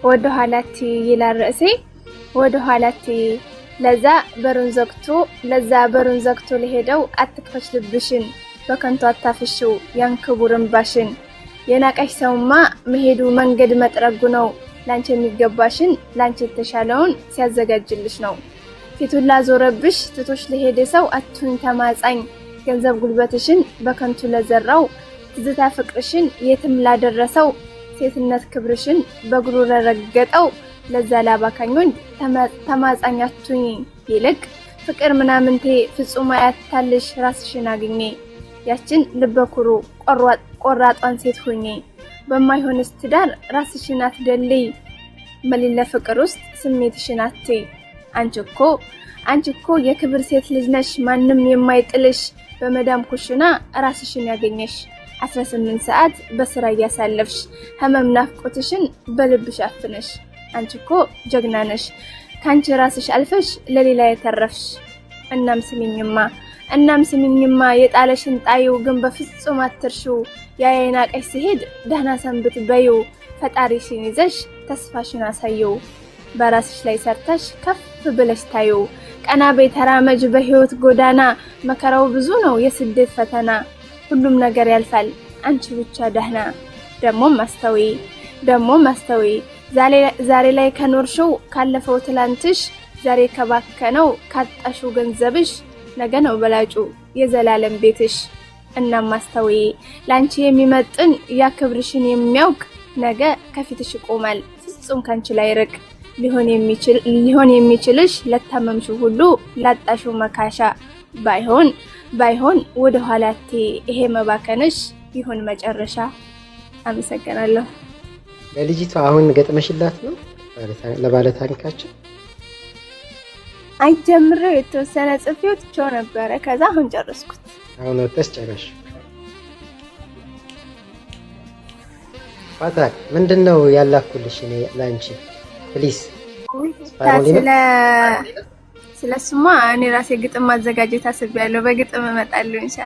ወደ ኋላቲ ይላል ርዕሴ። ወደ ኋላቲ ለዛ በሩን ዘግቶ ለሄደው አትክፈች ልብሽን በከንቱ አታፍሽው ያን ክቡር እንባሽን። የናቀሽ ሰውማ መሄዱ መንገድ መጥረጉ ነው። ላንቺ የሚገባሽን ላንቺ የተሻለውን ሲያዘጋጅልሽ ነው። ፊቱን ላዞረብሽ ትቶሽ ለሄደ ሰው አትሁን ተማጻኝ። ገንዘብ ጉልበትሽን በከንቱ ለዘራው ትዝታ ፍቅርሽን የትም ላደረሰው ሴትነት ክብርሽን በእግሩ ለረገጠው ለዛ ላባካኝ ወንድ ተማጻኛቱኝ። ይልቅ ፍቅር ምናምንቴ ፍጹም አያታልሽ ራስሽን አግኘ። ያችን ልበኩሩ ቆራጧን ሴት ሆኜ በማይሆንስ ትዳር ራስሽን አትደልይ። በሌለ ፍቅር ውስጥ ስሜትሽን አትይ። አንቺ እኮ የክብር ሴት ልጅ ነሽ ማንም የማይጥልሽ። በመዳም ኩሽና ራስሽን ያገኘሽ 18 ሰዓት በስራ እያሳለፍሽ ህመም ናፍቆትሽን በልብሽ አፍነሽ። አንቺ እኮ ጀግና ነሽ ካንቺ ራስሽ አልፈሽ ለሌላ የተረፍሽ። እናም ስሚኝማ የጣለሽን ጣዩ ግን በፍጹም አትርሺው። ያየናቀሽ ሲሄድ ደህና ሰንብት በዩ። ፈጣሪሽን ይዘሽ ተስፋሽን አሳየው። በራስሽ ላይ ሰርተሽ ከፍ ብለሽ ታዩ። ቀና በይ ተራመጅ በህይወት ጎዳና። መከራው ብዙ ነው የስደት ፈተና። ሁሉም ነገር ያልፋል አንቺ ብቻ ደህና። ደሞ ማስተዊ ዛሬ ላይ ከኖርሽው ካለፈው ትላንትሽ። ዛሬ ከባከነው ካጣሽው ገንዘብሽ ነገ ነው በላጩ የዘላለም ቤትሽ። እናም ማስተዊ ላንቺ የሚመጥን ያክብርሽን የሚያውቅ ነገ ከፊትሽ ይቆማል ፍጹም ካንቺ ላይ ርቅ። ሊሆን የሚችልሽ ለታመምሽው ሁሉ ላጣሽው መካሻ። ባይሆን ወደ ኋላቴ ይሄ መባከንሽ ይሁን መጨረሻ። አመሰግናለሁ። ለልጅቷ አሁን ገጥመሽላት ነው ለባለ ታሪካችን? አይጀምረው የተወሰነ ጽፌው ትቼው ነበረ። ከዛ አሁን ጨረስኩት። አሁን ወጥተሽ ጨረሽ? ፋታ ምንድነው ያላኩልሽ እኔ ላንቺ ፕሊዝ? ስለሱማ እኔ ራሴ ግጥም ማዘጋጀት አስቤያለሁ። በግጥም እመጣለሁ።